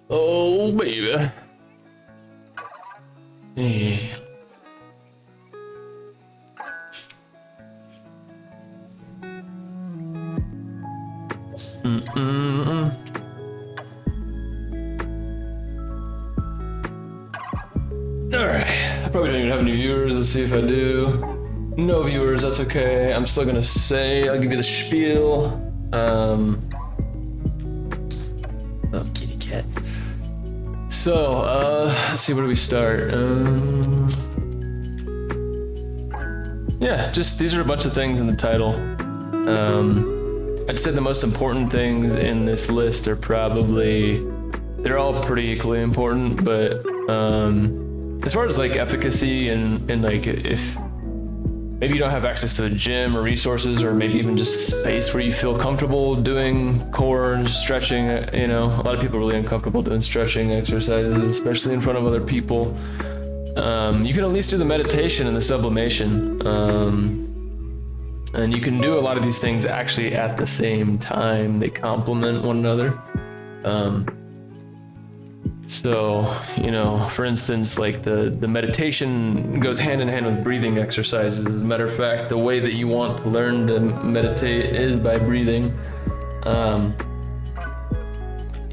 Oh, baby. Hey. Alright, I probably don't even have any viewers. Let's see if I do. No viewers, that's okay. I'm still gonna say, I'll give you the spiel. Oh, kitty cat. So, let's see, where do we start? Yeah, just these are a bunch of things in the title. I'd say the most important things in this list are probably, they're all pretty equally important, but as far as like efficacy and like if maybe you don't have access to a gym or resources, or maybe even just a space where you feel comfortable doing core stretching, you know, a lot of people are really uncomfortable doing stretching exercises, especially in front of other people. You can at least do the meditation and the sublimation. And you can do a lot of these things actually at the same time. They complement one another. So, you know, for instance, like the meditation goes hand in hand with breathing exercises. As a matter of fact, the way that you want to learn to meditate is by breathing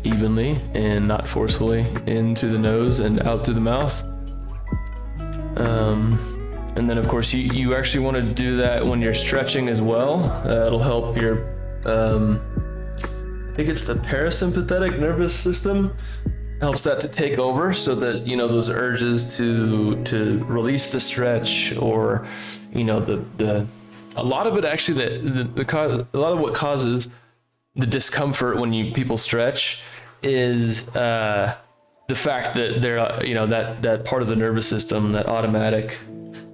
evenly and not forcefully in through the nose and out through the mouth. And then of course you actually want to do that when you're stretching as well. It'll help your, I think it's the parasympathetic nervous system. Helps that to take over so that, you know, those urges to release the stretch, or, you know, a lot of it actually, a lot of what causes the discomfort when people stretch is the fact that they're, you know, that part of the nervous system, that automatic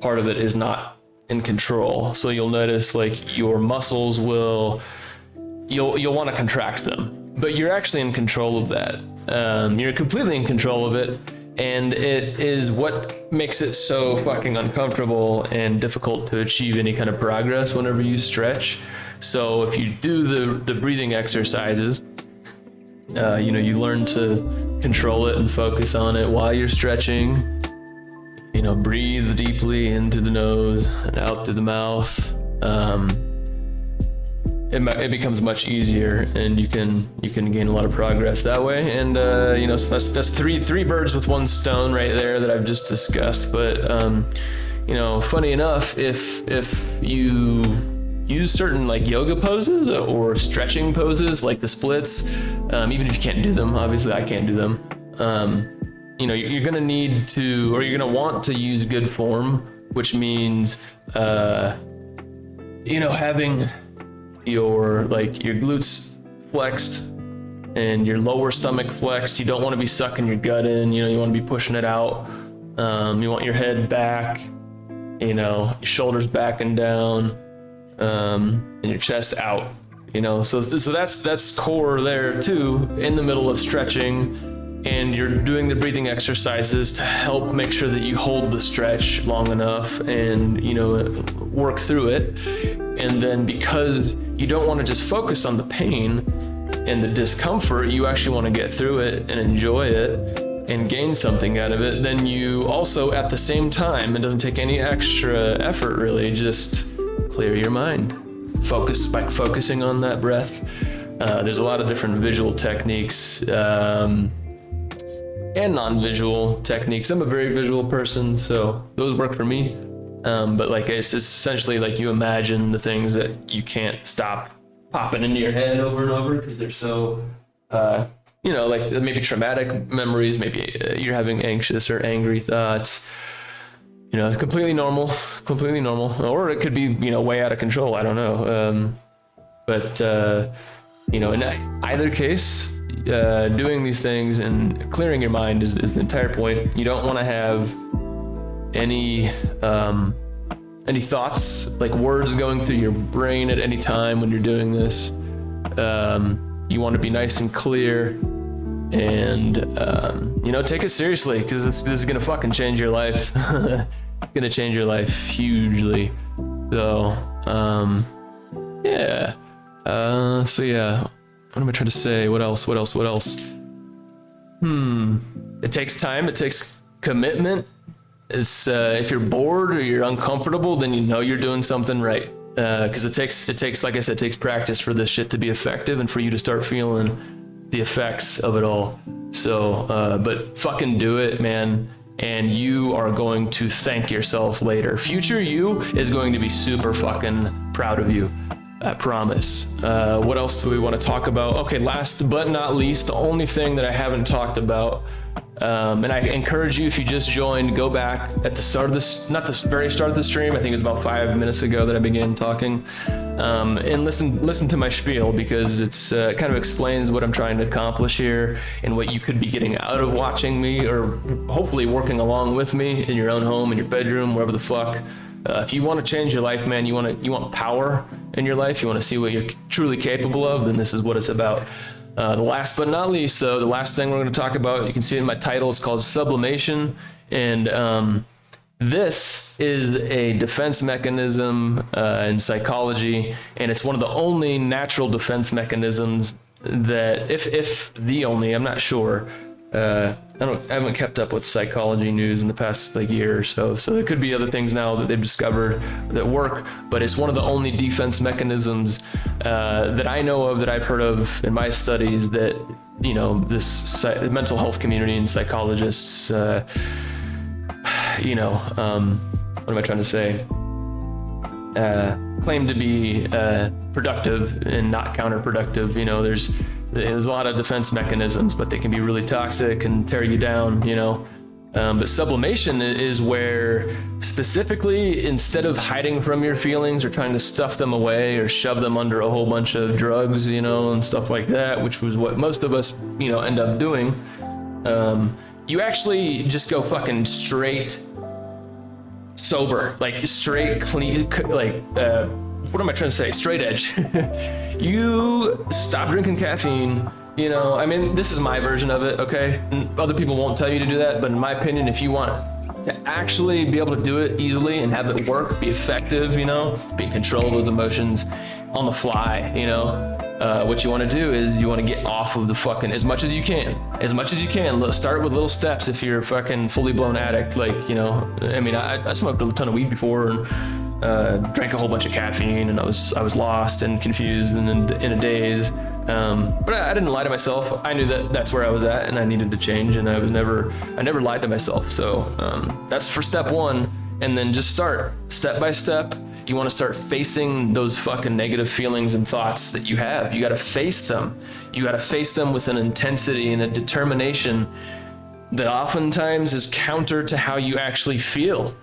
part of it, is not in control. So you'll notice like your muscles you'll want to contract them, but you're actually in control of that. You're completely in control of it, and it is what makes it so fucking uncomfortable and difficult to achieve any kind of progress whenever you stretch. So if you do the breathing exercises, you learn to control it and focus on it while you're stretching. Breathe deeply into the nose and out through the mouth. It becomes much easier, and you can gain a lot of progress that way. And so that's three birds with one stone right there that I've just discussed. But funny enough, if you use certain like yoga poses or stretching poses like the splits, even if you can't do them, obviously I can't do them. You're gonna need to, or you're gonna want to use good form, which means having your glutes flexed and your lower stomach flexed. You don't want to be sucking your gut in, you want to be pushing it out. You want your head back, your shoulders back and down, and your chest out, so that's core there too, in the middle of stretching. And you're doing the breathing exercises to help make sure that you hold the stretch long enough and work through it. And then because you don't want to just focus on the pain and the discomfort, you actually want to get through it and enjoy it and gain something out of it. Then you also, at the same time, it doesn't take any extra effort really, just clear your mind. Focus by focusing on that breath. There's a lot of different visual techniques and non-visual techniques. I'm a very visual person, so those work for me. But it's essentially like you imagine the things that you can't stop popping into your head over and over because they're so, maybe traumatic memories, maybe you're having anxious or angry thoughts. Completely normal, or it could be, way out of control. I don't know. In either case, doing these things and clearing your mind is the entire point. You don't want to have any thoughts, like words going through your brain at any time when you're doing this. You want to be nice and clear, and take it seriously, because this is gonna fucking change your life. It's gonna change your life hugely. So what am I trying to say? What else? It takes time. It takes commitment. It's if you're bored or you're uncomfortable, then you're doing something right. Because it takes, like I said, it takes practice for this shit to be effective and for you to start feeling the effects of it all. So, but fucking do it, man. And you are going to thank yourself later. Future you is going to be super fucking proud of you. I promise. What else do we want to talk about? Okay, last but not least, the only thing that I haven't talked about, and I encourage you, if you just joined, go back at the start of this, not the very start of the stream, I think it was about 5 minutes ago that I began talking, and listen to my spiel, because it's kind of explains what I'm trying to accomplish here and what you could be getting out of watching me, or hopefully working along with me in your own home, in your bedroom, wherever the fuck. If you want to change your life, man, you want power in your life, you want to see what you're truly capable of, then this is what it's about. The last but not least, though, the last thing we're going to talk about, you can see it in my title, it's called Sublimation. And this is a defense mechanism in psychology, and it's one of the only natural defense mechanisms that, if the only, I'm not sure. I haven't kept up with psychology news in the past year or so there could be other things now that they've discovered that work, but it's one of the only defense mechanisms that I know of, that I've heard of in my studies, that this mental health community and psychologists what am I trying to say, claim to be productive and not counterproductive. There's a lot of defense mechanisms, but they can be really toxic and tear you down, But sublimation is where, specifically, instead of hiding from your feelings or trying to stuff them away or shove them under a whole bunch of drugs, and stuff like that, which was what most of us, end up doing, you actually just go fucking straight sober, straight clean, what am I trying to say? Straight edge. You stop drinking caffeine, You know, I mean, this is my version of it, okay? And other people won't tell you to do that, but in my opinion, if you want to actually be able to do it easily and have it work, be effective, you know, be in control of those emotions on the fly, you know, what you want to do is you want to get off of the fucking, as much as you can. Start with little steps if you're a fucking fully blown addict. Like, you know, I mean, I smoked a ton of weed before and drank a whole bunch of caffeine, and I was lost and confused and in a daze. But I didn't lie to myself. I knew that that's where I was at and I needed to change, and I never lied to myself. So that's for step one. And then just start step by step. You want to start facing those fucking negative feelings and thoughts that you have. You got to face them. You got to face them with an intensity and a determination that oftentimes is counter to how you actually feel.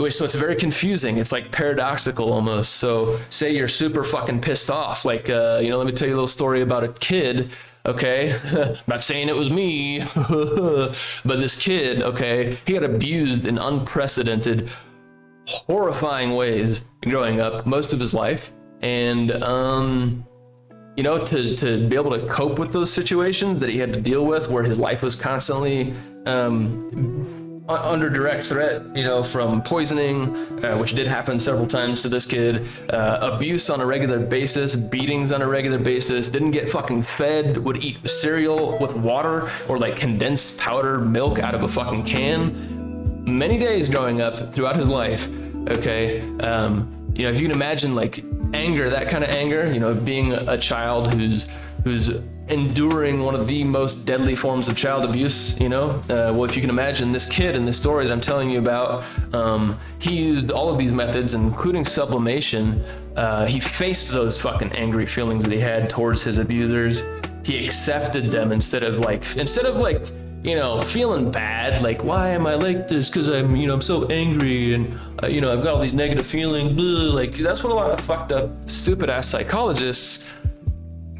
So it's very confusing. It's like paradoxical almost. So say you're super fucking pissed off. Like, you know, let me tell you a little story about a kid. Okay, not saying it was me, but this kid, okay, he got abused in unprecedented, horrifying ways growing up most of his life. And, you know, to be able to cope with those situations that he had to deal with, where his life was constantly under direct threat, you know, from poisoning, which did happen several times to this kid, abuse on a regular basis, beatings on a regular basis, didn't get fucking fed, would eat cereal with water or like condensed powdered milk out of a fucking can. Many days growing up throughout his life, okay, you know, if you can imagine like anger, that kind of anger, you know, being a child who's enduring one of the most deadly forms of child abuse, you know, well, if you can imagine this kid in this story that I'm telling you about, he used all of these methods, including sublimation. He faced those fucking angry feelings that he had towards his abusers. He accepted them instead of like, you know, feeling bad, like, why am I like this? Because I'm so angry and, you know, I've got all these negative feelings. Blah. Like, that's what a lot of fucked up, stupid ass psychologists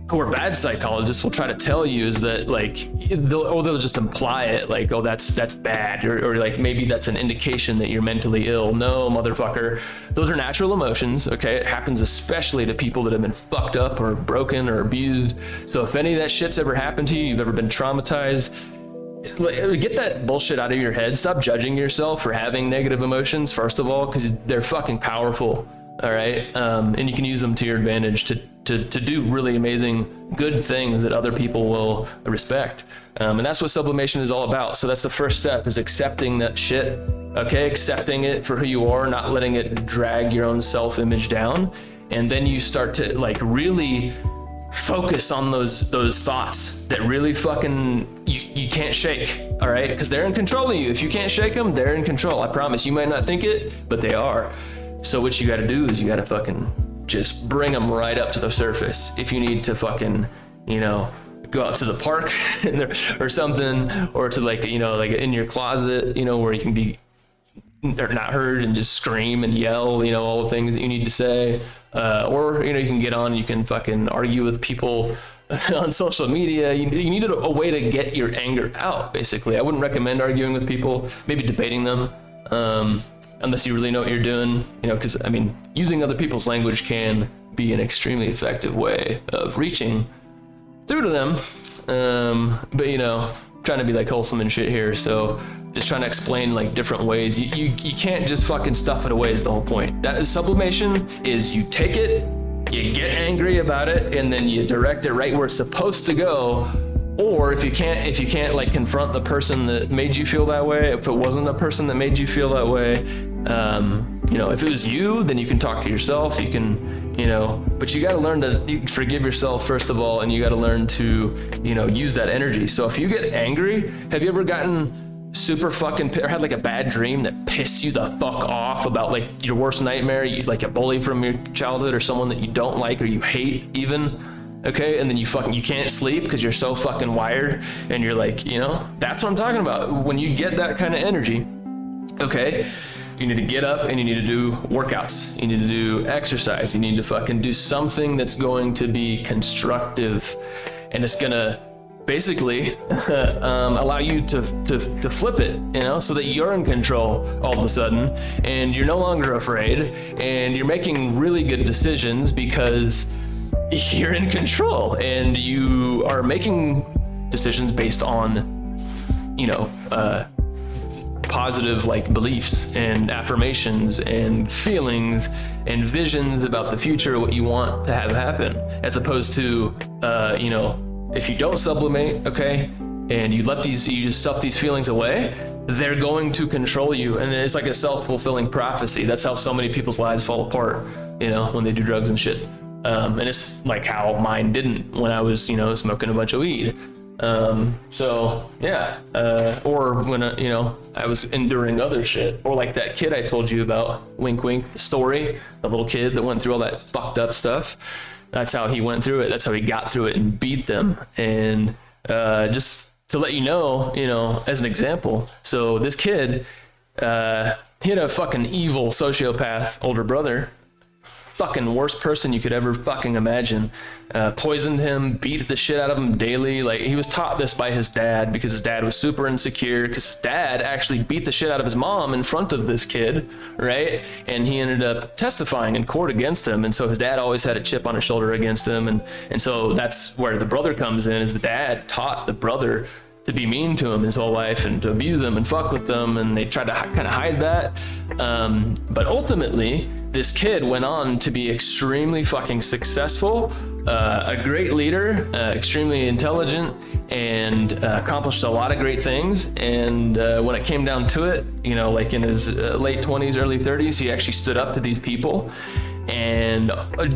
who are bad psychologists will try to tell you, is that like, they'll just imply it, like, oh, that's bad, or like maybe that's an indication that you're mentally ill. No, motherfucker, those are natural emotions, okay? It happens especially to people that have been fucked up or broken or abused. So if any of that shit's ever happened to you, you've ever been traumatized, get that bullshit out of your head. Stop judging yourself for having negative emotions, first of all, because they're fucking powerful, all right? And you can use them to your advantage to do really amazing, good things that other people will respect. And that's what sublimation is all about. So that's the first step, is accepting that shit, okay? Accepting it for who you are, not letting it drag your own self-image down. And then you start to like really focus on those thoughts that really fucking you can't shake, all right? Because they're in control of you. If you can't shake them, they're in control. I promise. You might not think it, but they are. So what you got to do is you got to fucking just bring them right up to the surface. If you need to fucking, you know, go out to the park or something, or to like, you know, like in your closet, you know, where you can be, they're not heard, and just scream and yell, you know, all the things that you need to say. Or, you know, you can get on, you can fucking argue with people on social media. You need a way to get your anger out, basically. I wouldn't recommend arguing with people, maybe debating them, unless you really know what you're doing, you know, because, I mean, using other people's language can be an extremely effective way of reaching through to them. But, you know, I'm trying to be like wholesome and shit here, so just trying to explain like different ways. You can't just fucking stuff it away is the whole point. That is sublimation, is you take it, you get angry about it, and then you direct it right where it's supposed to go. Or if you can't like confront the person that made you feel that way, if it wasn't a person that made you feel that way, you know, if it was you, then you can talk to yourself, you can, you know, but you got to learn to forgive yourself first of all, and you got to learn to, you know, use that energy. So if you get angry, have you ever gotten super fucking, or had like a bad dream that pissed you the fuck off about like your worst nightmare, you like a bully from your childhood, or someone that you don't like or you hate even, okay? And then you can't sleep because you're so fucking wired, and you're like, you know, that's what I'm talking about. When you get that kind of energy, okay, you need to get up and you need to do workouts, you need to do exercise, you need to fucking do something that's going to be constructive, and it's gonna basically allow you to flip it, you know, so that you're in control all of a sudden, and you're no longer afraid, and you're making really good decisions, because you're in control and you are making decisions based on, positive like beliefs and affirmations and feelings and visions about the future, what you want to have happen, as opposed to, if you don't sublimate, okay, and you just stuff these feelings away, they're going to control you. And it's like a self-fulfilling prophecy. That's how so many people's lives fall apart, when they do drugs and shit. And it's like how mine didn't when I was, smoking a bunch of weed. Or when, I was enduring other shit, or like that kid I told you about, wink, wink, the story, the little kid that went through all that fucked up stuff. That's how he went through it. That's how he got through it and beat them. And, just to let you know, as an example. So this kid, he had a fucking evil sociopath older brother, fucking worst person you could ever fucking imagine. Poisoned him, beat the shit out of him daily. Like, he was taught this by his dad because his dad was super insecure, because his dad actually beat the shit out of his mom in front of this kid, right? And he ended up testifying in court against him. And so his dad always had a chip on his shoulder against him. And so that's where the brother comes in, is the dad taught the brother to be mean to him his whole life and to abuse him and fuck with them, and they tried to kind of hide that. But ultimately, this kid went on to be extremely fucking successful, a great leader, extremely intelligent, and accomplished a lot of great things. And when it came down to it, like in his late 20s, early 30s, he actually stood up to these people. And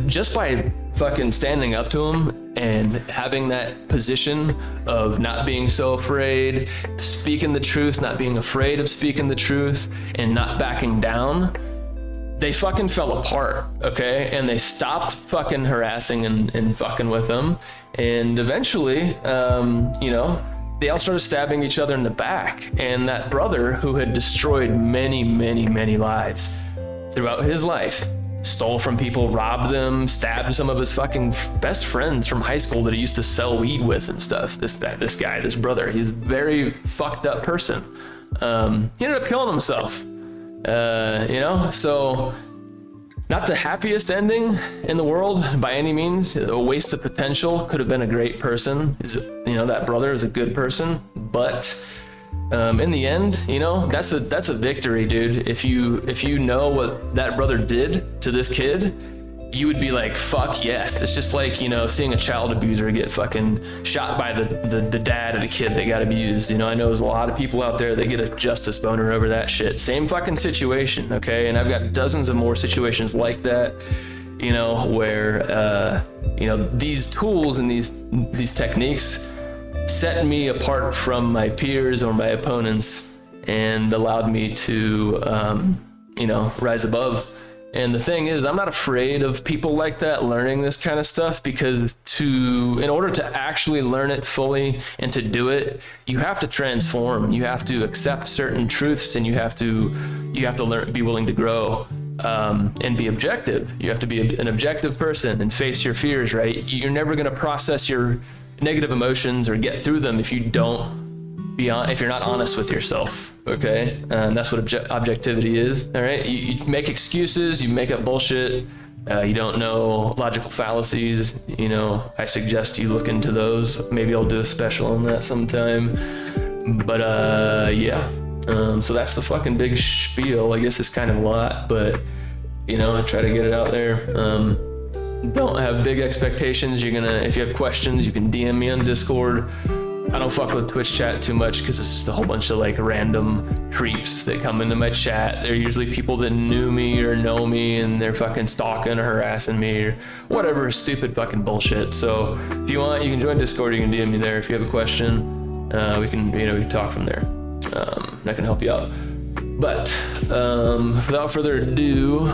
just by fucking standing up to him and having that position of not being so afraid, speaking the truth, not being afraid of speaking the truth, and not backing down, they fucking fell apart, okay? And they stopped fucking harassing and fucking with him. And eventually, they all started stabbing each other in the back. And that brother, who had destroyed many, many, many lives throughout his life, stole from people, robbed them, stabbed some of his fucking best friends from high school that he used to sell weed with and stuff. This brother, he's a very fucked up person. He ended up killing himself. So not the happiest ending in the world by any means. A waste of potential. Could have been a great person. That brother is a good person, but in the end, that's a victory, dude. If you know what that brother did to this kid, you would be like, fuck yes. It's just like, seeing a child abuser get fucking shot by the dad of the kid that got abused. I know there's a lot of people out there that get a justice boner over that shit. Same fucking situation, okay? And I've got dozens of more situations like that, where, these tools and these techniques set me apart from my peers or my opponents and allowed me to, rise above. And the thing is, I'm not afraid of people like that learning this kind of stuff, because in order to actually learn it fully and to do it, you have to transform. You have to accept certain truths, and you have to be willing to grow, and be objective. You have to be an objective person and face your fears, right? You're never going to process your negative emotions or get through them if you're not honest with yourself, okay? And that's what objectivity is, all right? You make excuses, you make up bullshit, you don't know logical fallacies, I suggest you look into those. Maybe I'll do a special on that sometime. But so that's the fucking big spiel. I guess it's kind of a lot, but I try to get it out there. Don't have big expectations. If you have questions, you can DM me on Discord. I don't fuck with Twitch chat too much because it's just a whole bunch of like random creeps that come into my chat. They're usually people that knew me or know me, and they're fucking stalking or harassing me or whatever stupid fucking bullshit. So if you want, you can join Discord. You can DM me there if you have a question. We can talk from there. I can help you out. But without further ado,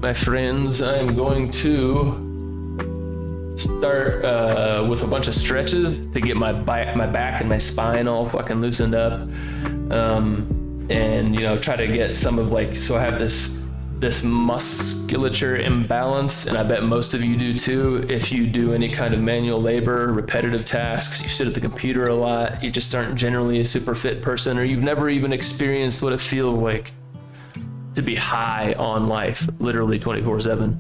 my friends, I'm going to start with a bunch of stretches to get my back and my spine all fucking loosened up, and try to get some of so I have this musculature imbalance, and I bet most of you do too. If you do any kind of manual labor, repetitive tasks, you sit at the computer a lot, you just aren't generally a super fit person, or you've never even experienced what it feels like to be high on life, literally 24/7.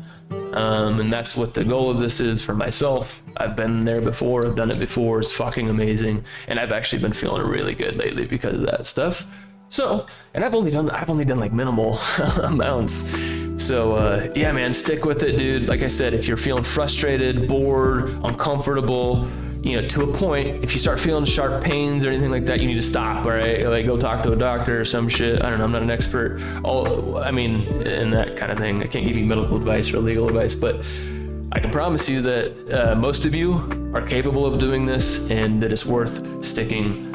And that's what the goal of this is for myself. I've been there before, I've done it before, it's fucking amazing. And I've actually been feeling really good lately because of that stuff. So, and I've only done like minimal amounts. So yeah, man, stick with it, dude. Like I said, if you're feeling frustrated, bored, uncomfortable, you know, to a point, if you start feeling sharp pains or anything like that, you need to stop, all right? Like go talk to a doctor or some shit. I don't know, I'm not an expert. In that kind of thing. I can't give you medical advice or legal advice, but I can promise you that most of you are capable of doing this and that it's worth sticking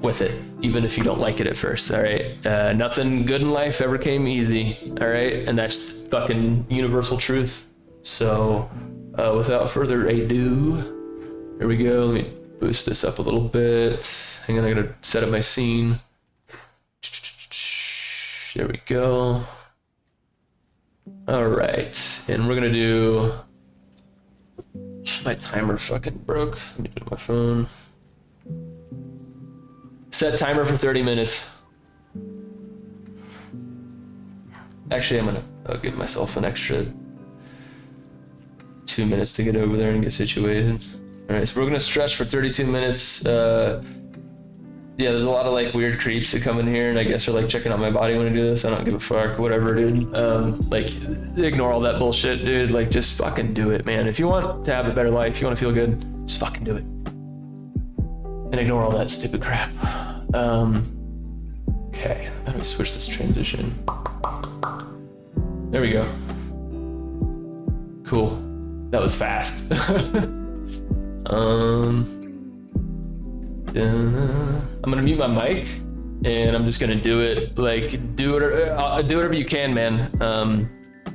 with it, even if you don't like it at first, all right? Nothing good in life ever came easy, all right? And that's fucking universal truth. So without further ado, here we go. Let me boost this up a little bit. Hang on, I gotta set up my scene. There we go. All right, and we're gonna do, my timer fucking broke. Let me do my phone. Set timer for 30 minutes. Actually, I'll give myself an extra 2 minutes to get over there and get situated. All right, so we're gonna stretch for 32 minutes. Yeah, there's a lot of like weird creeps that come in here, and I guess they're like checking out my body when I do this. I don't give a fuck, whatever, dude. Like, ignore all that bullshit, dude. Like, just fucking do it, man. If you want to have a better life, you want to feel good, just fucking do it. And ignore all that stupid crap. Okay, let me switch this transition. There we go. Cool. That was fast. I'm gonna mute my mic and I'm just gonna do it. Like, do whatever you can, man. I'm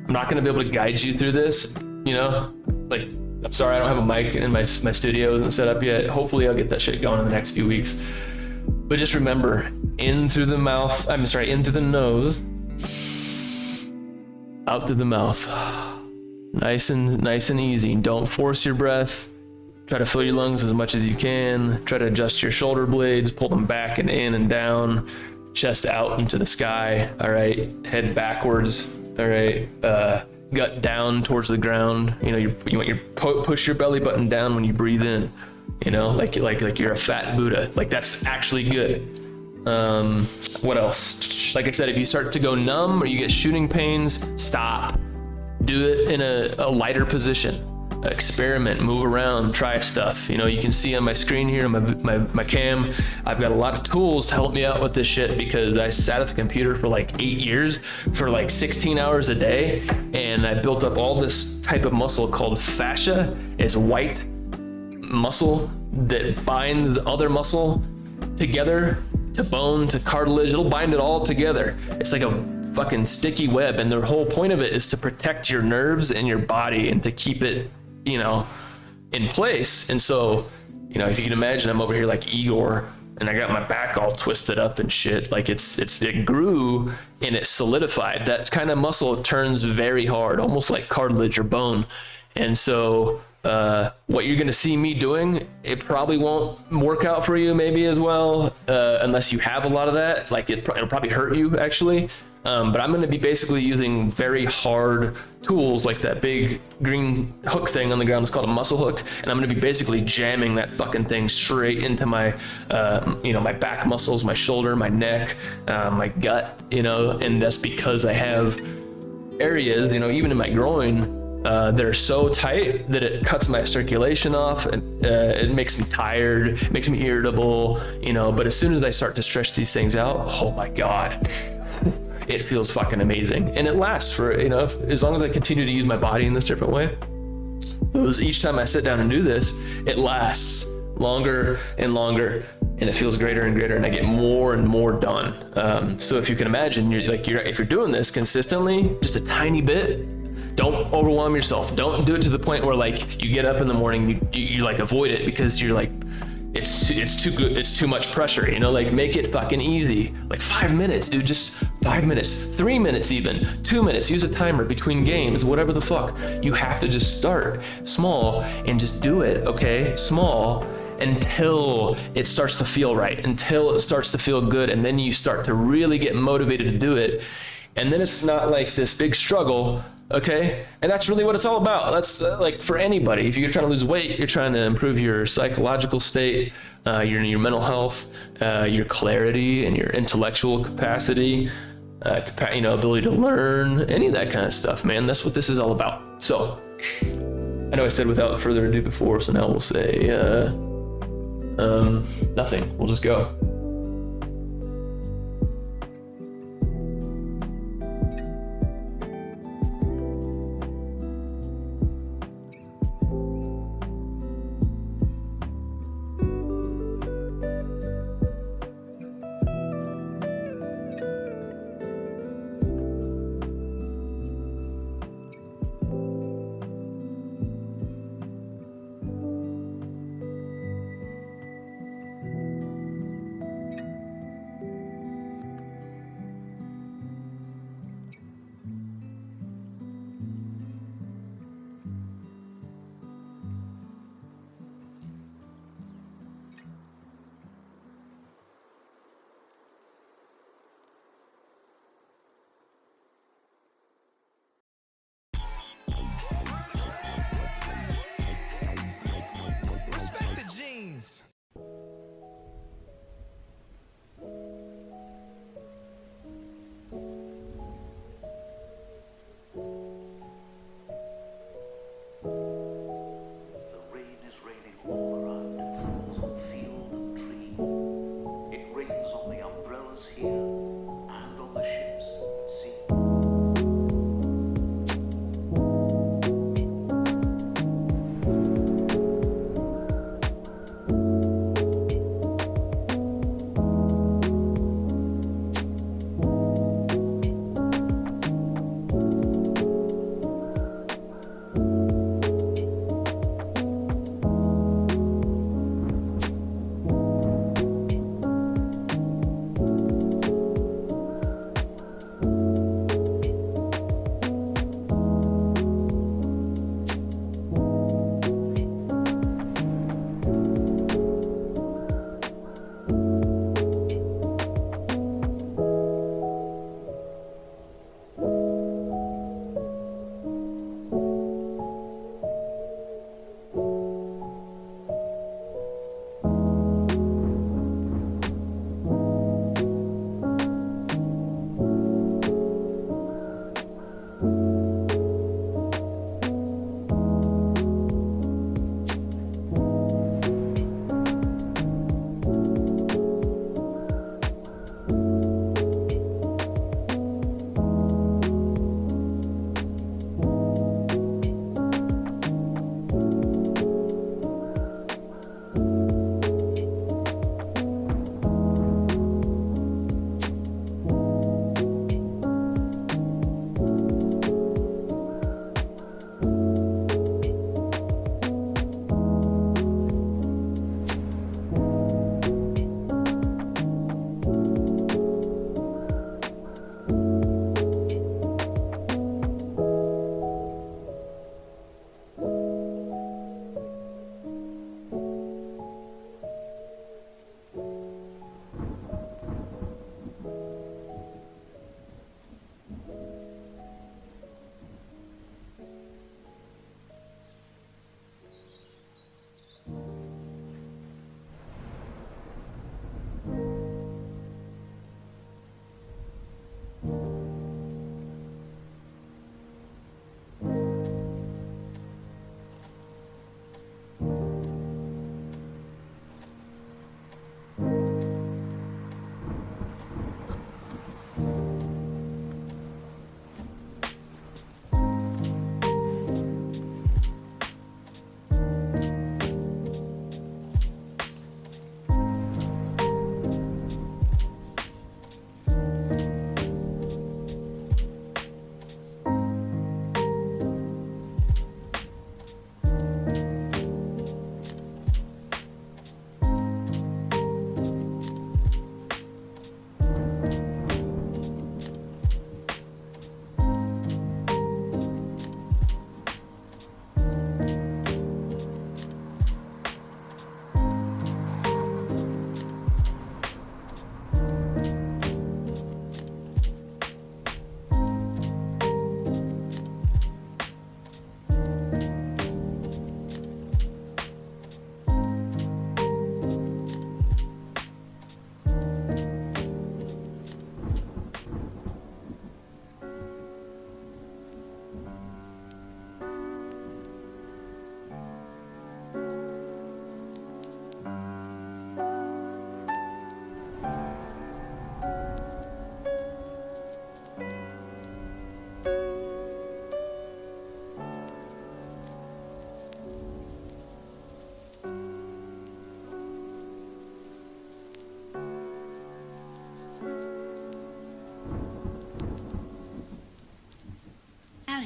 not gonna be able to guide you through this, you know? Like, I'm sorry I don't have a mic in my studio isn't set up yet. Hopefully I'll get that shit going in the next few weeks. But just remember, in through the mouth, in through the nose, out through the mouth. Nice and easy. Don't force your breath. Try to fill your lungs as much as you can. Try to adjust your shoulder blades, pull them back and in and down, chest out into the sky, all right? Head backwards, all right? Gut down towards the ground. You know, you want your push your belly button down when you breathe in, you know, like you're a fat Buddha. Like, that's actually good. What else? Like I said, if you start to go numb or you get shooting pains, stop. Do it in a lighter position. Experiment, move around, try stuff. You know, you can see on my screen here, my cam, I've got a lot of tools to help me out with this shit because I sat at the computer for like 8 years for like 16 hours a day, and I built up all this type of muscle called fascia. It's white muscle that binds other muscle together to bone to cartilage. It'll bind it all together. It's like a fucking sticky web, and the whole point of it is to protect your nerves and your body and to keep it, you know, in place. And so, you know, if you can imagine, I'm over here like Igor and I got my back all twisted up and shit. Like it grew and it solidified. That kind of muscle turns very hard, almost like cartilage or bone. And so what you're gonna see me doing, it probably won't work out for you maybe as well, unless you have a lot of that. Like it'll probably hurt you actually. But I'm going to be basically using very hard tools like that big green hook thing on the ground. It's called a muscle hook. And I'm going to be basically jamming that fucking thing straight into my, my back muscles, my shoulder, my neck, my gut, you know, and that's because I have areas, you know, even in my groin, that are so tight that it cuts my circulation off, and it makes me tired, it makes me irritable, you know, but as soon as I start to stretch these things out, oh my God. It feels fucking amazing, and it lasts for, you know, as long as I continue to use my body in this different way. Each time I sit down and do this, it lasts longer and longer, and it feels greater and greater, and I get more and more done. So if you can imagine, if you're doing this consistently, just a tiny bit, don't overwhelm yourself. Don't do it to the point where like you get up in the morning, you like avoid it because you're like, it's too good, it's too much pressure, you know, like make it fucking easy. Like 5 minutes, dude, just 5 minutes, 3 minutes even, 2 minutes, use a timer between games, whatever the fuck. You have to just start small and just do it, okay? Small until it starts to feel right, until it starts to feel good, and then you start to really get motivated to do it. And then it's not like this big struggle, Okay, and that's really what it's all about. That's like for anybody. If you're trying to lose weight, you're trying to improve your psychological state, your mental health, your clarity, and your intellectual capacity, ability to learn, any of that kind of stuff, man. That's what this is all about. So, I know I said without further ado before, so now we'll say nothing. We'll just go.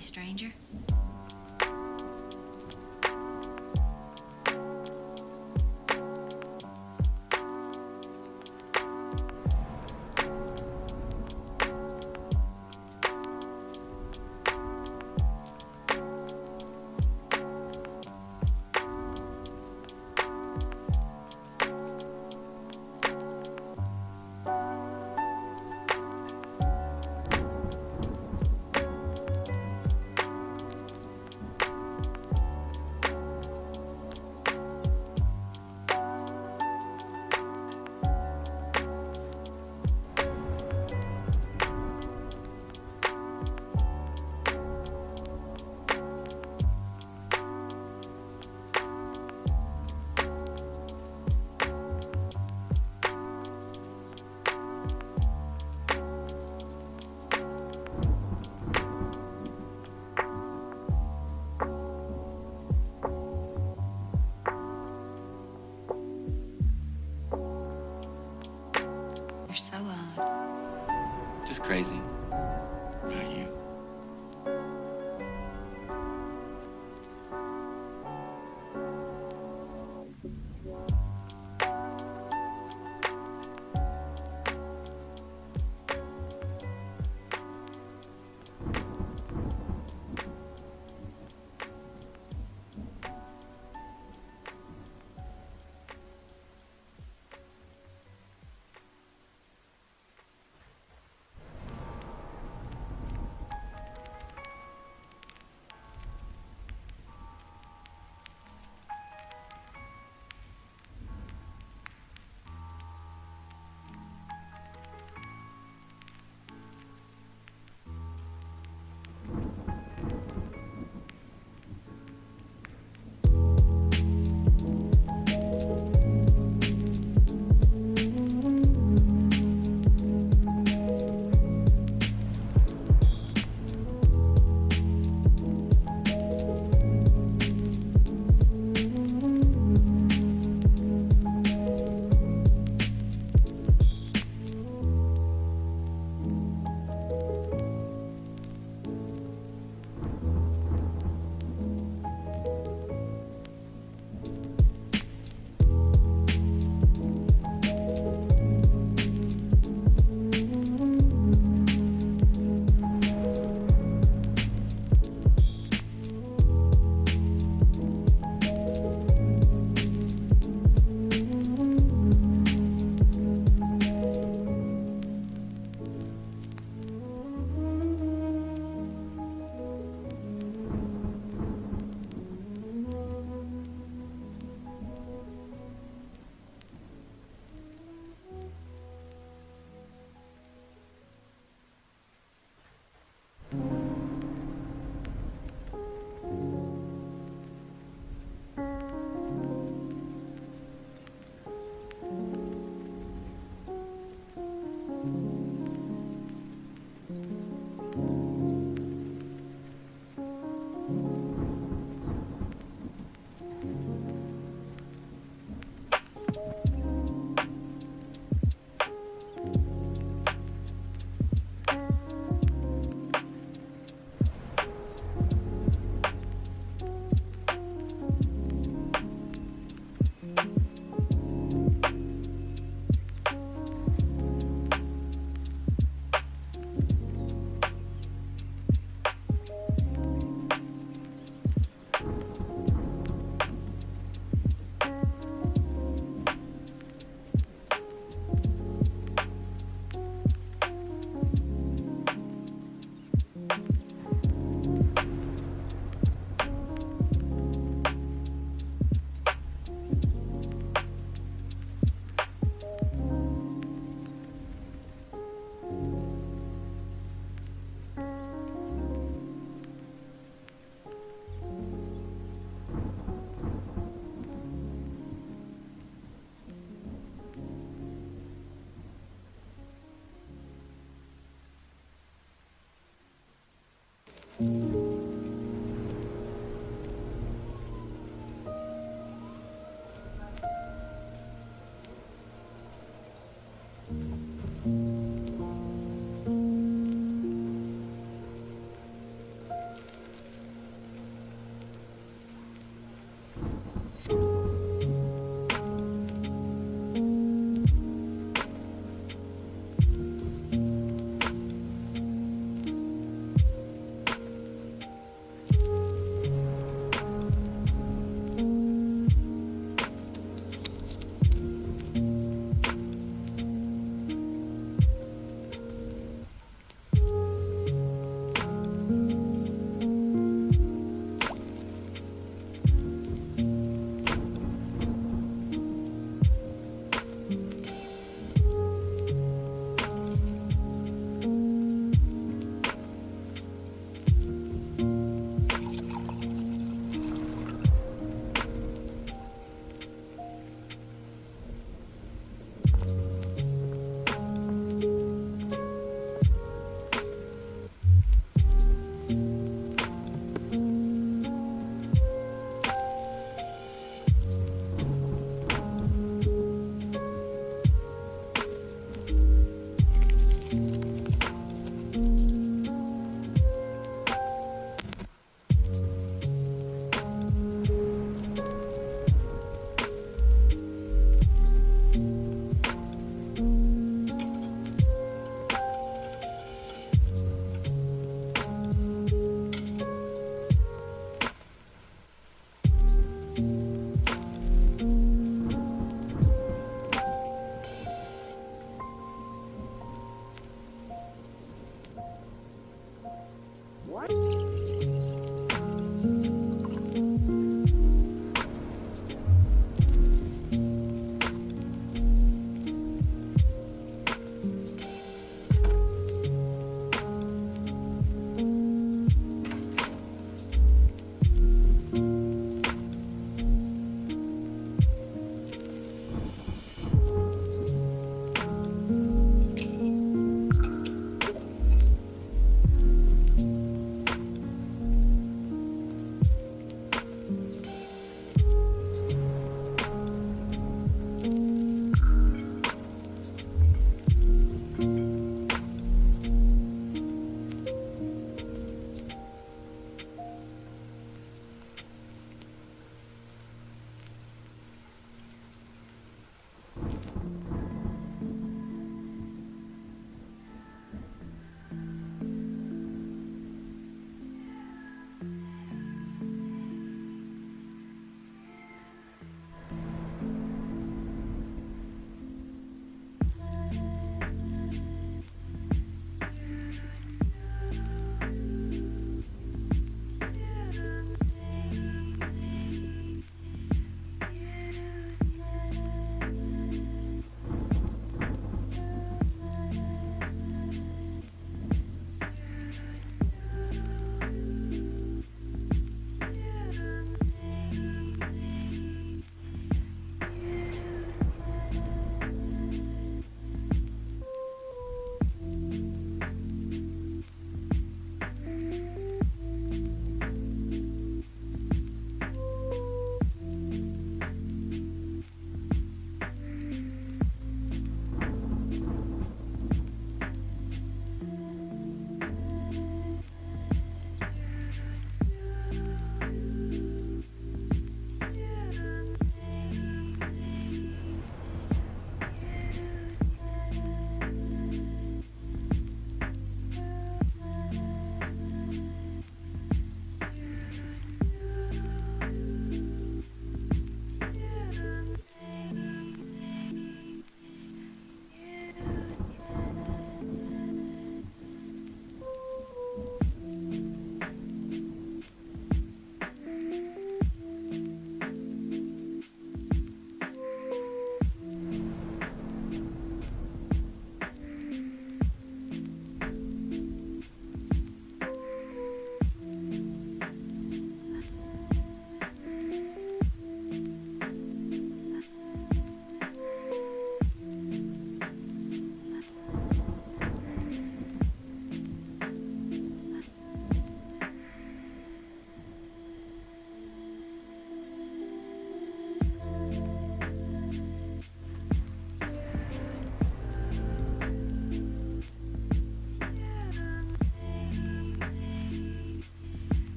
Howdy, stranger. You're so Just crazy. About you.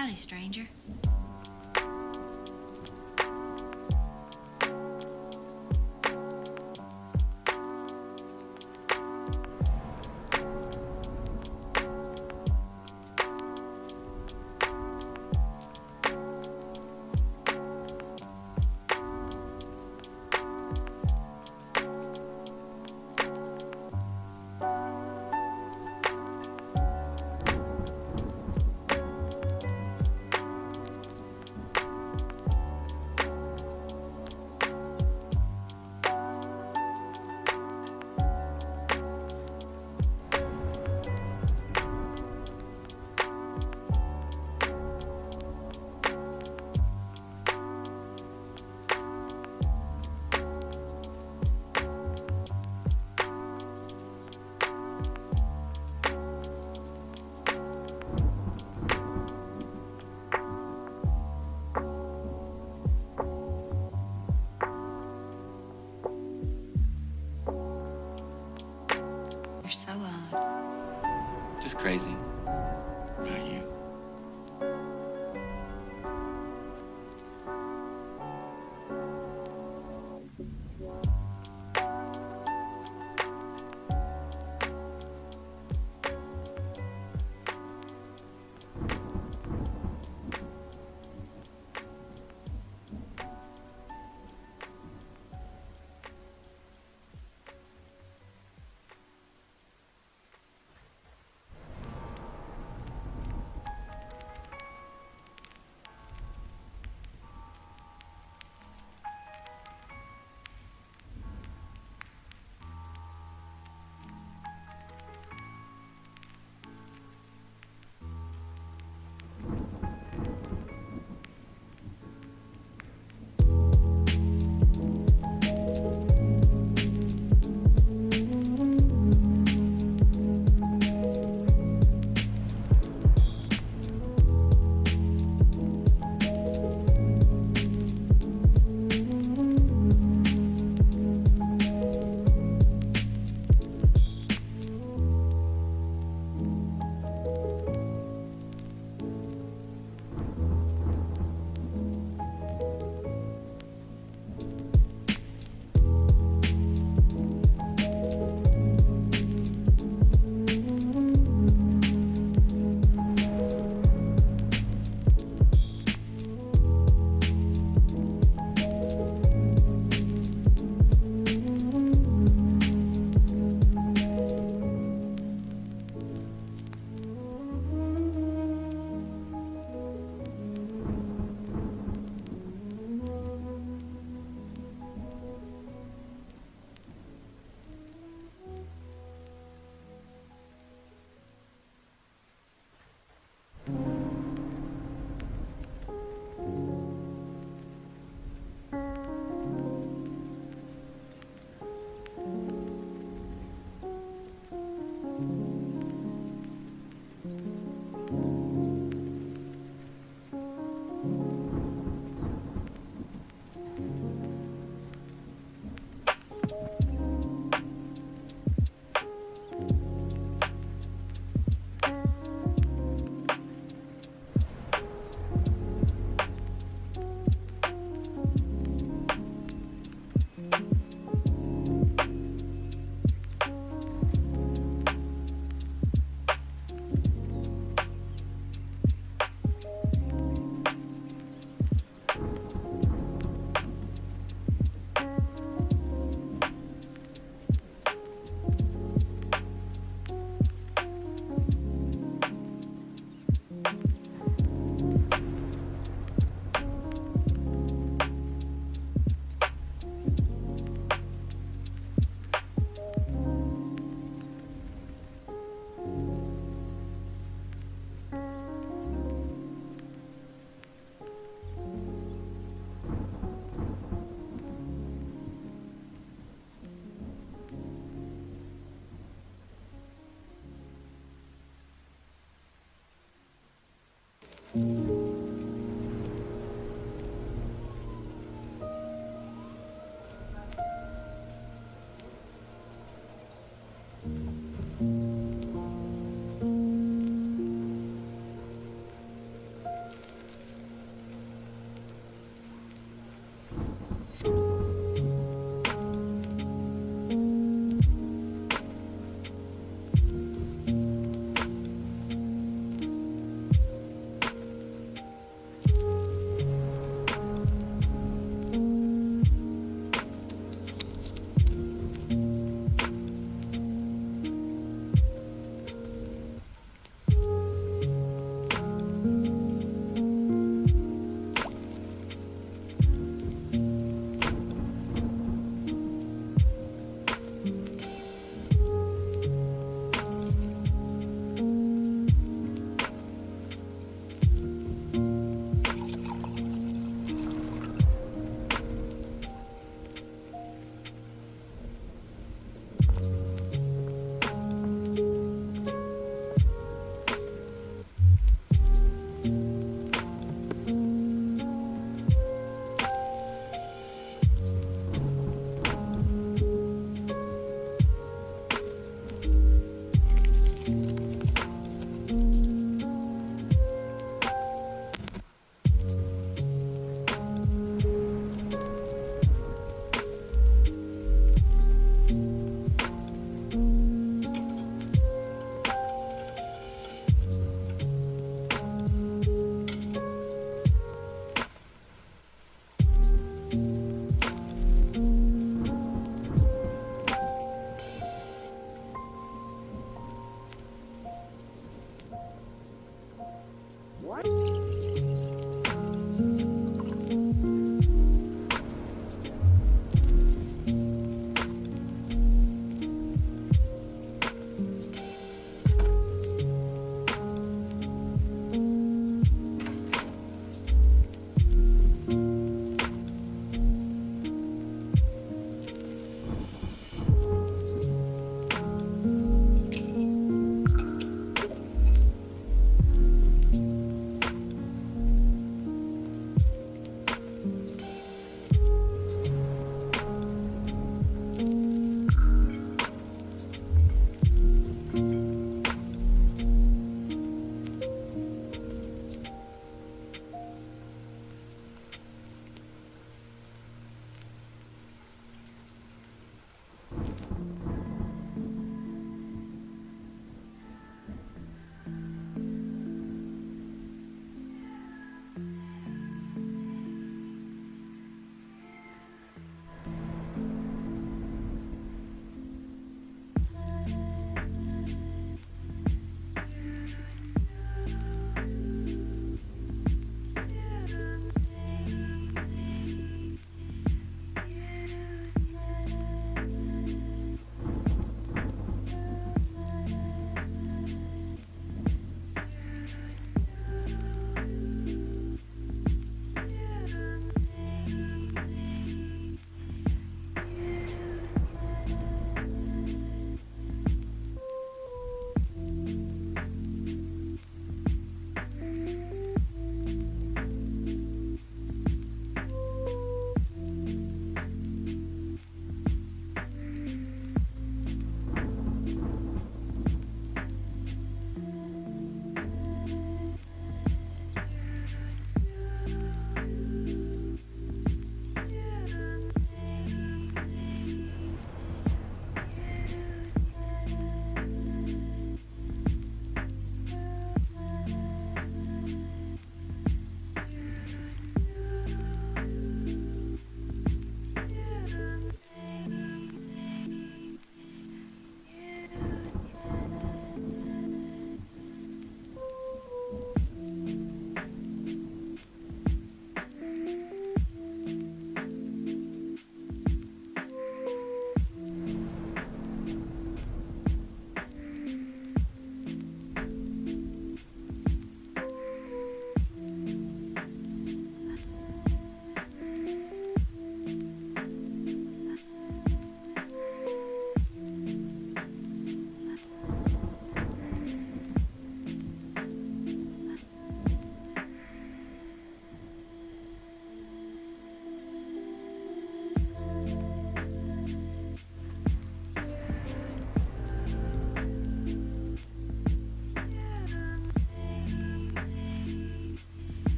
Howdy, stranger. You're so odd. Just crazy about you.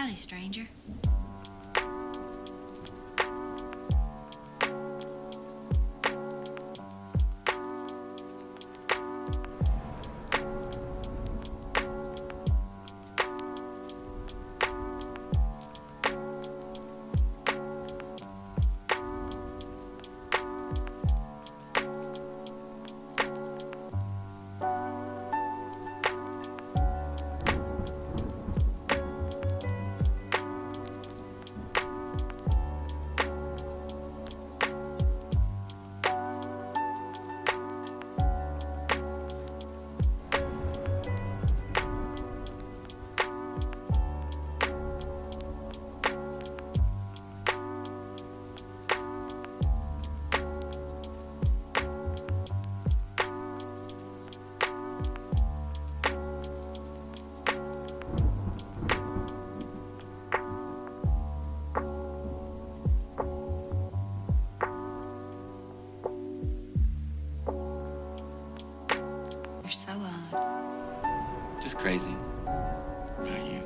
Howdy, stranger. You're so odd. Just crazy. About you.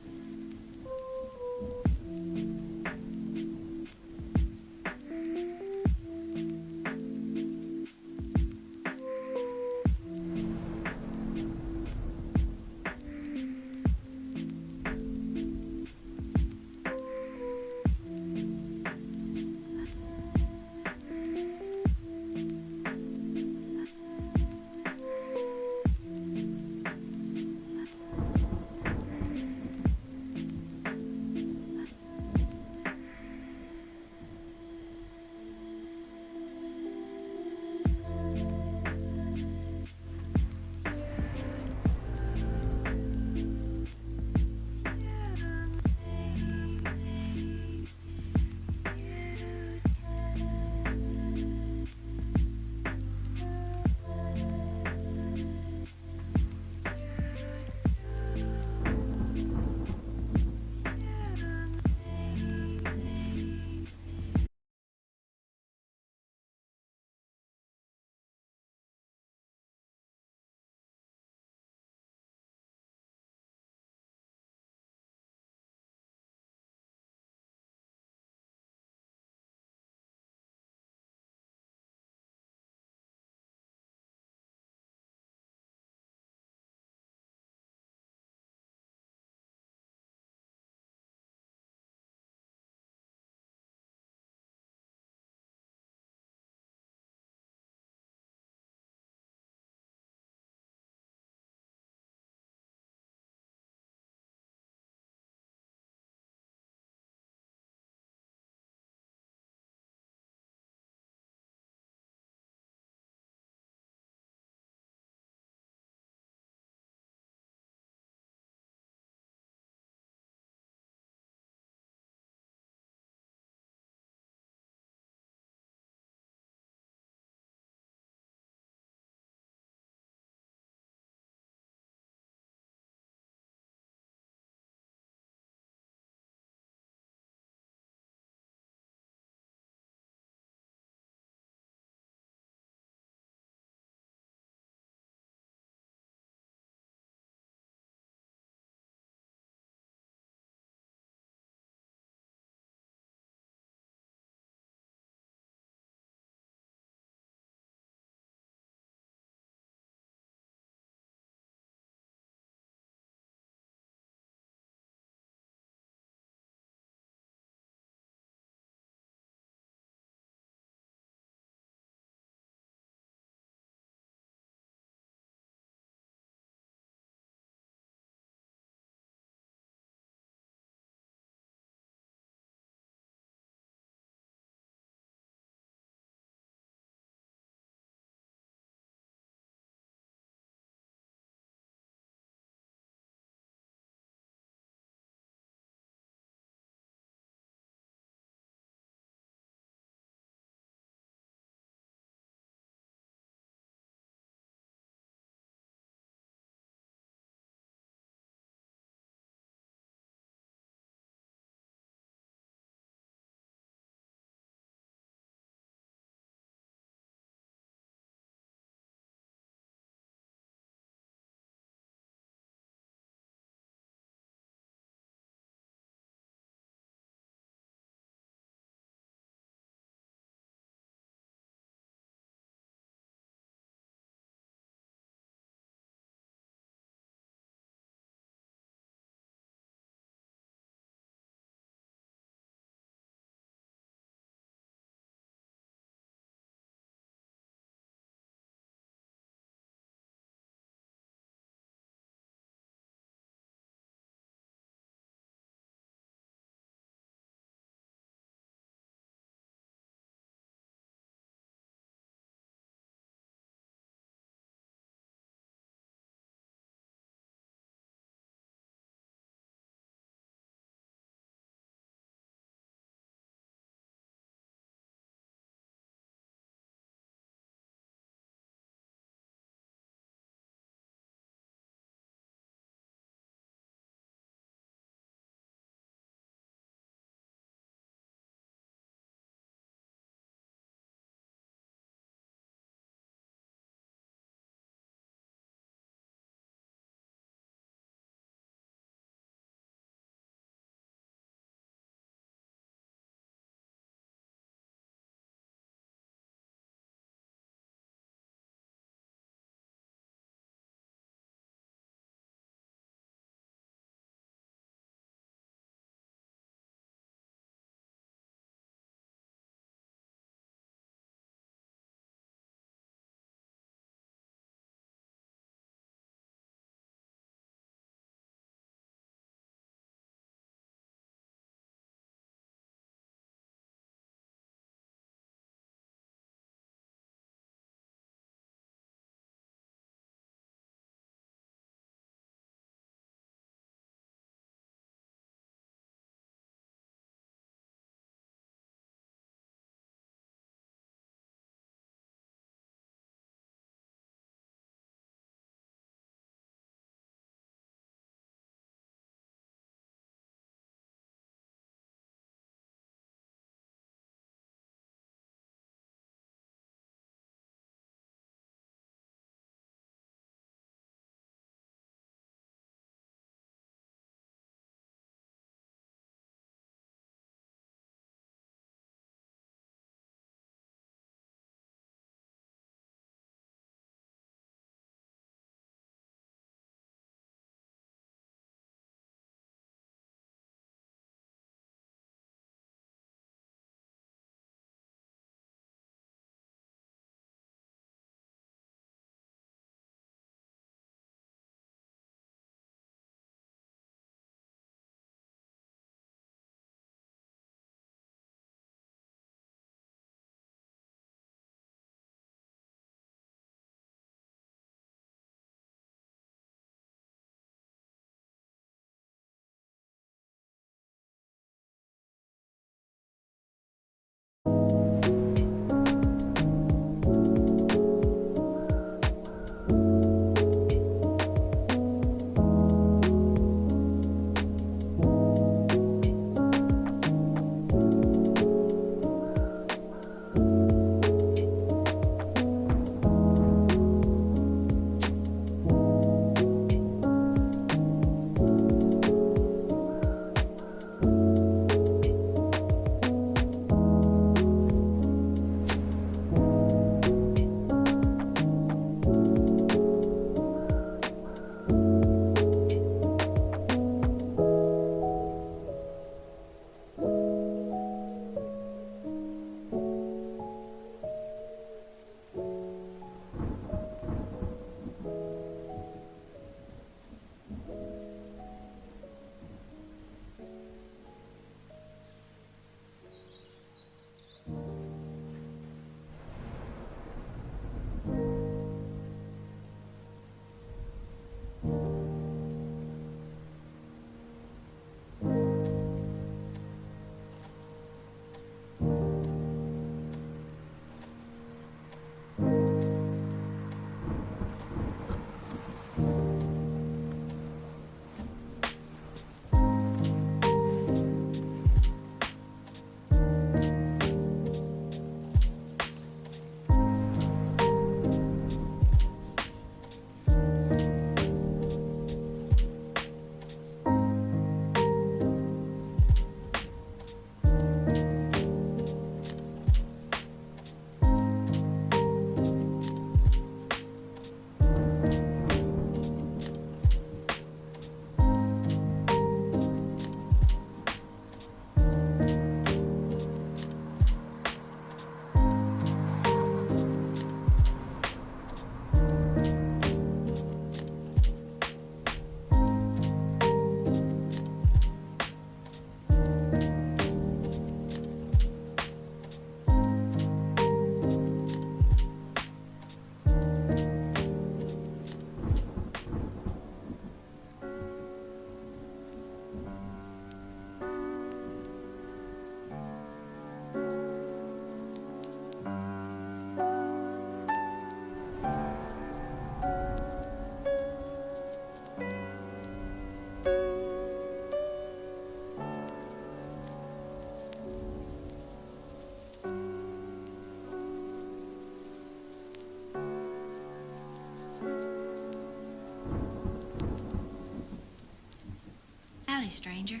Howdy, stranger.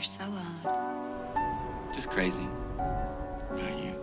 You're so odd. Just crazy. About you.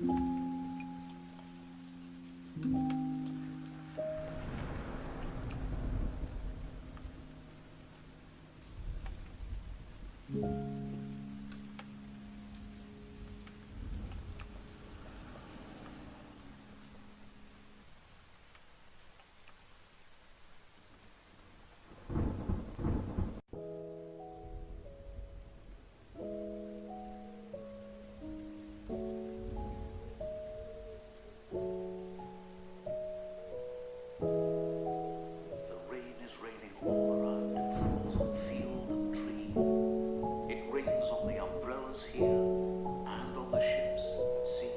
The rain is raining all around. It falls on field and tree. It rains on the umbrellas here and on the ships at sea.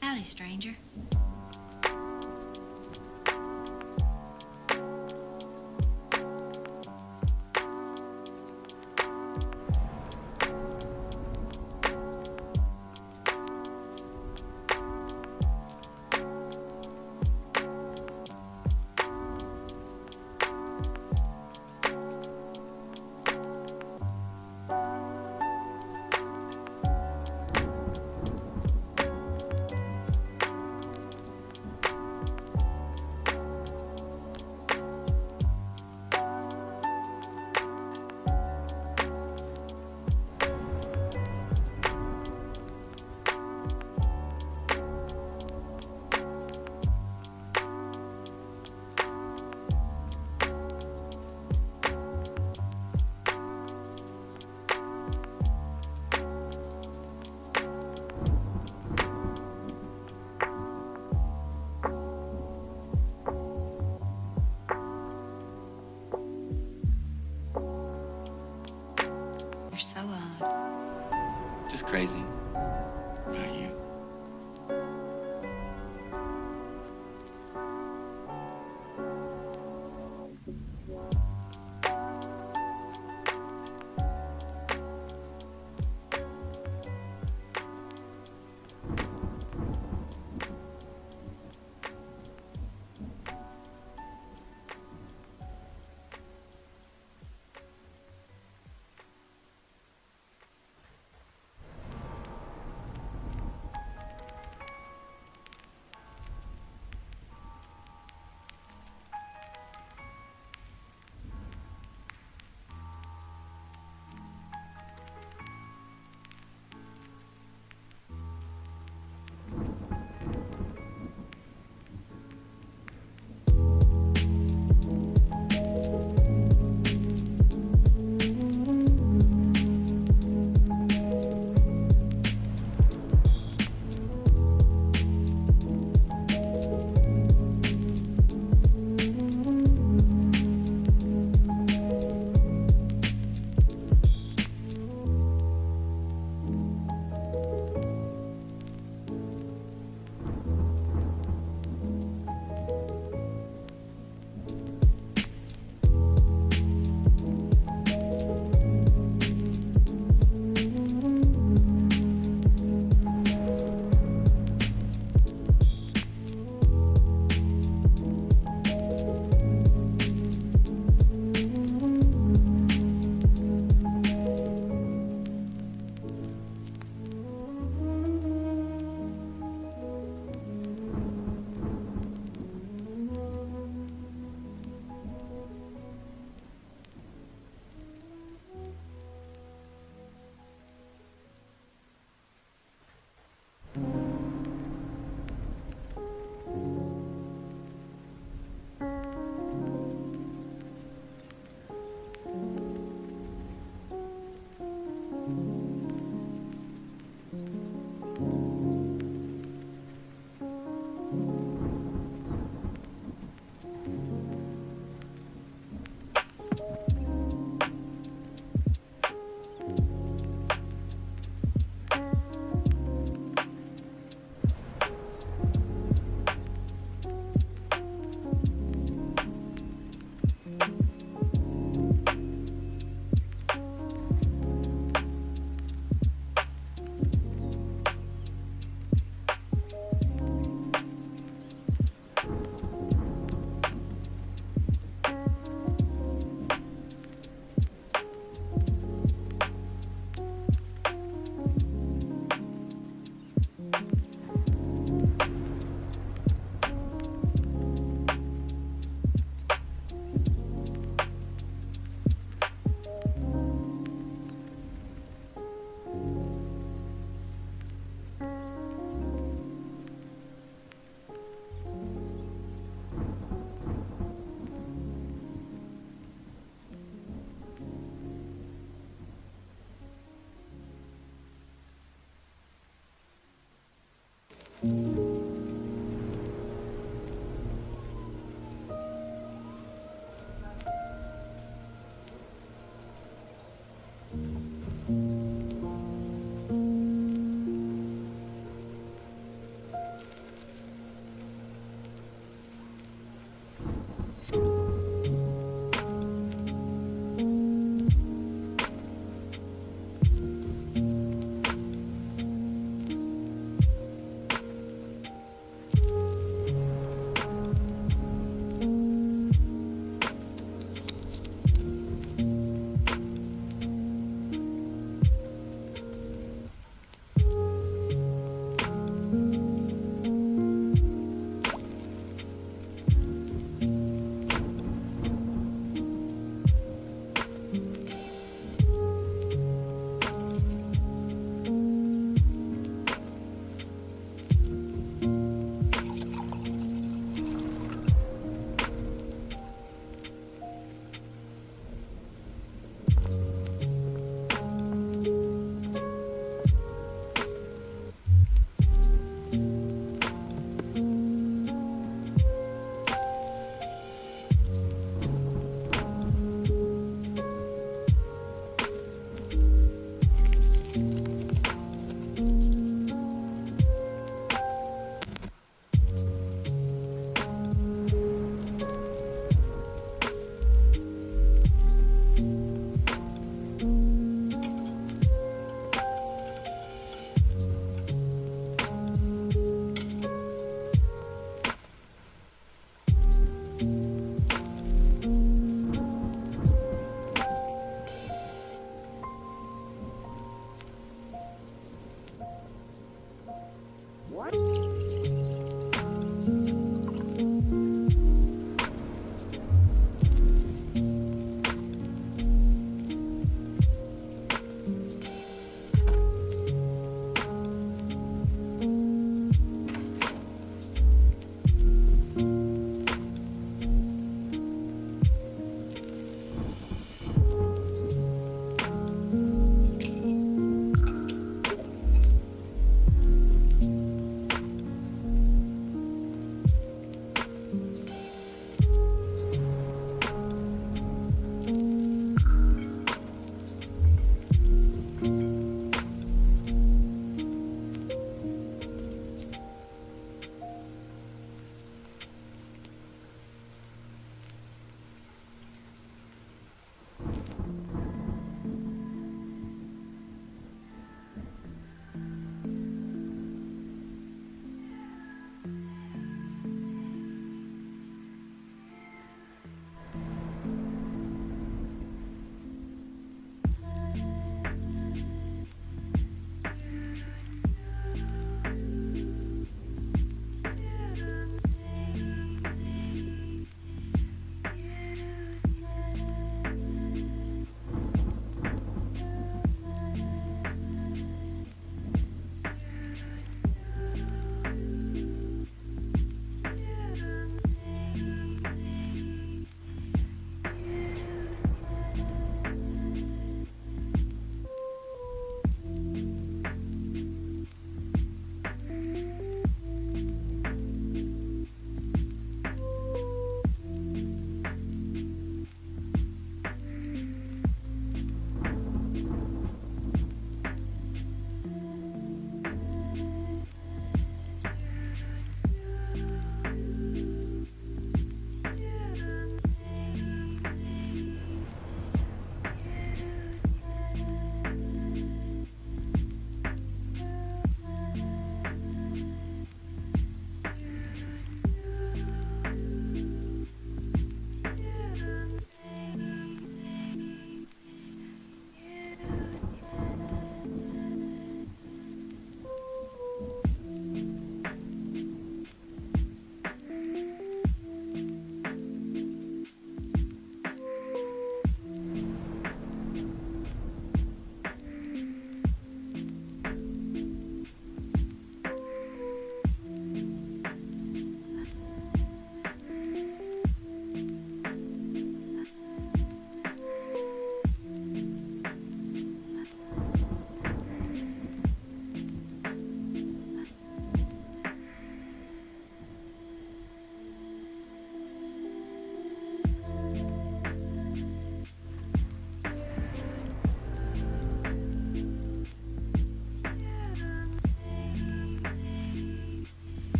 Howdy, stranger. crazy about you.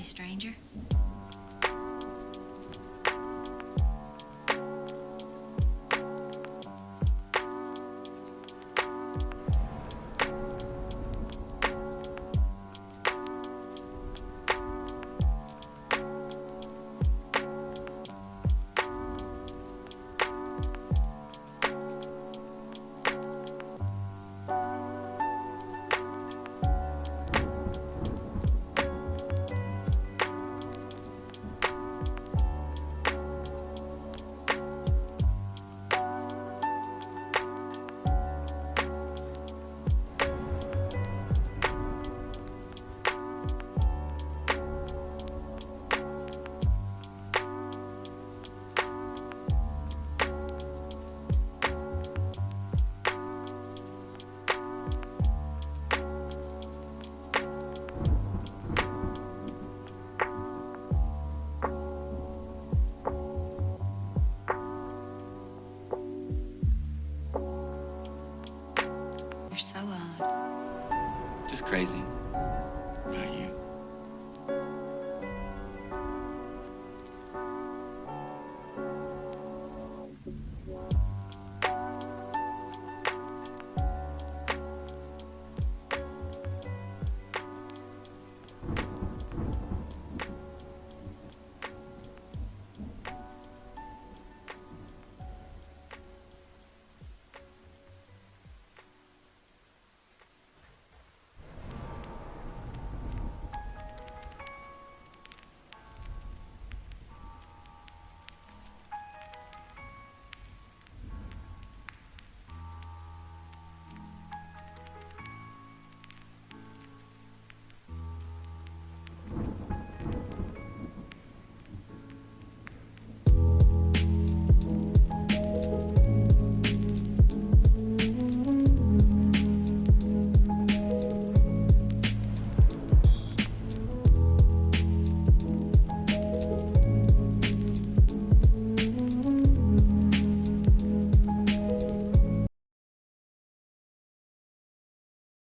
Howdy, stranger. You're so odd. Just crazy.